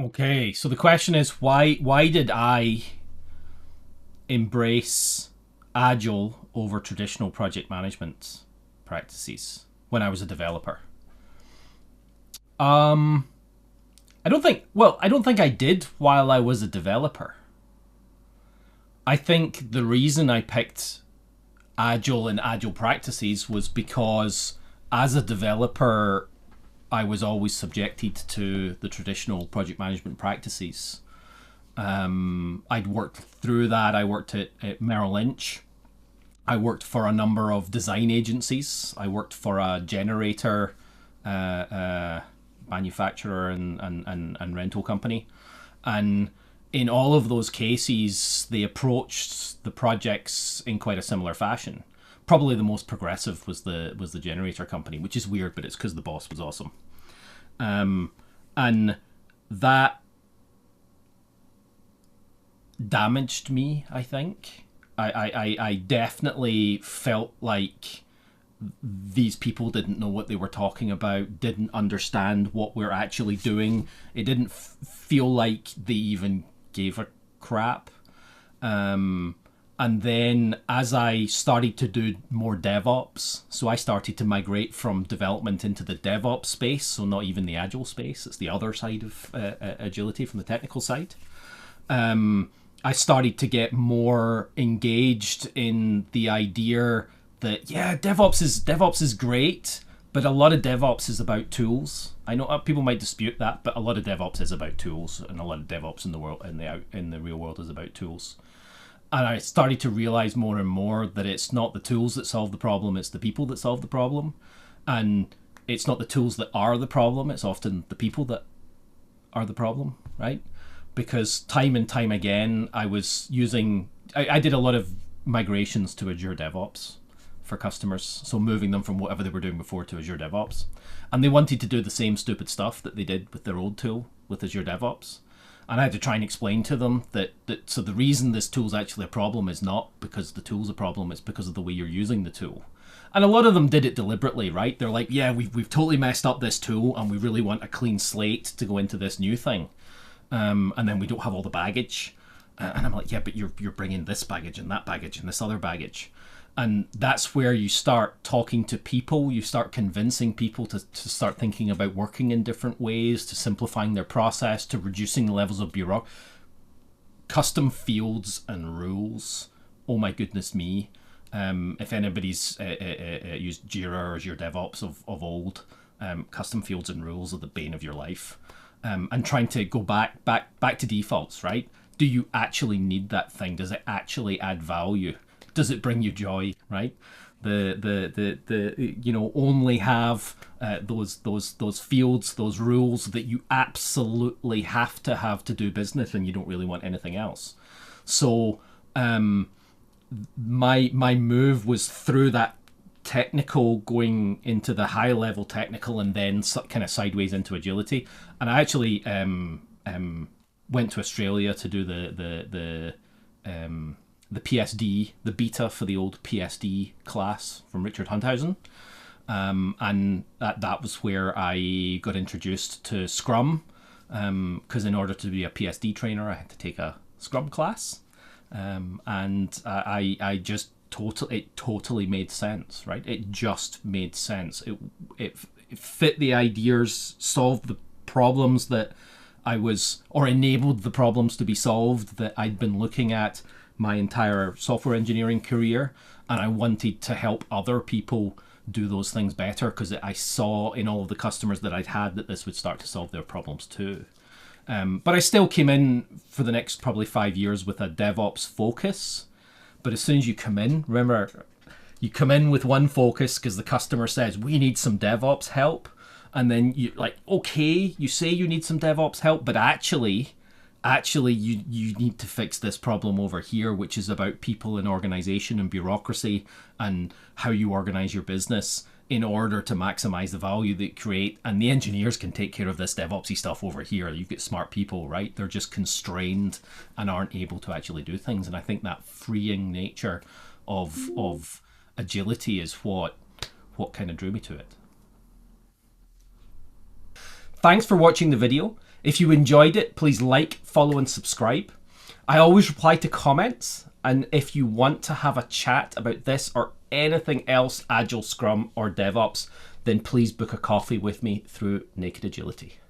Okay, so the question is why did I embrace Agile over traditional project management practices when I was a developer? Um, I don't think I did while I was a developer. I think the reason I picked Agile and Agile practices was because as a developer, I was always subjected to the traditional project management practices. I'd worked through that. I worked at Merrill Lynch. I worked for a number of design agencies. I worked for a generator manufacturer and rental company. And in all of those cases, they approached the projects in quite a similar fashion. Probably the most progressive was the generator company, which is weird, but it's because the boss was awesome. And that damaged me, I think. I definitely felt like these people didn't know what they were talking about, didn't understand what we're actually doing. It didn't feel like they even gave a crap. And then as I started to do more DevOps, so I started to migrate from development into the DevOps space, so not even the Agile space, it's the other side of agility from the technical side. I started to get more engaged in the idea that yeah, DevOps is great, but a lot of DevOps is about tools. I know people might dispute that, but a lot of DevOps is about tools, and a lot of DevOps in the world in the real world is about tools. And I started to realize more and more that it's not the tools that solve the problem; it's the people that solve the problem, and it's not the tools that are the problem; it's often the people that are the problem, right? Because time and time again, I did a lot of migrations to Azure DevOps for customers. So moving them from whatever they were doing before to Azure DevOps. And they wanted to do the same stupid stuff that they did with their old tool with Azure DevOps. And I had to try and explain to them that so the reason this tool is actually a problem is not because the tool's a problem, it's because of the way you're using the tool. And a lot of them did it deliberately, right? They're like, yeah, we've totally messed up this tool and we really want a clean slate to go into this new thing. And then we don't have all the baggage. And I'm like, yeah, but you're bringing this baggage and that baggage and this other baggage. And that's where you start talking to people. You start convincing people to start thinking about working in different ways, to simplifying their process, to reducing the levels of bureaucracy. Custom fields and rules. Oh my goodness me. If anybody's used Jira or Azure DevOps of old, custom fields and rules are the bane of your life. And trying to go back to defaults, right? Do you actually need that thing? Does it actually add value? Does it bring you joy, right? The you know, only have those fields, those rules that you absolutely have to do business, and you don't really want anything else. So my move was through that technical going into the high level technical and then kind of sideways into agility. And I actually went to Australia to do the PSD, the beta for the old PSD class from Richard Hunthausen. And that was where I got introduced to Scrum, because in order to be a PSD trainer, I had to take a Scrum class. And I just it totally made sense, right? It just made sense. It fit the ideas, solved the problems that or enabled the problems to be solved that I'd been looking at my entire software engineering career, and I wanted to help other people do those things better because I saw in all of the customers that I'd had that this would start to solve their problems too. But I still came in for the next probably 5 years with a DevOps focus. But as soon as you come in, remember, you come in with one focus because the customer says, we need some DevOps help. And then you like, okay, you say you need some DevOps help, but actually you need to fix this problem over here, which is about people and organization and bureaucracy and how you organize your business in order to maximize the value that you create. And the engineers can take care of this DevOpsy stuff over here. You've got smart people, right? They're just constrained and aren't able to actually do things. And I think that freeing nature of agility is what kind of drew me to it. Thanks for watching the video. If you enjoyed it, please like, follow, and subscribe. I always reply to comments, and if you want to have a chat about this or anything else Agile, Scrum, or DevOps, then please book a coffee with me through Naked Agility.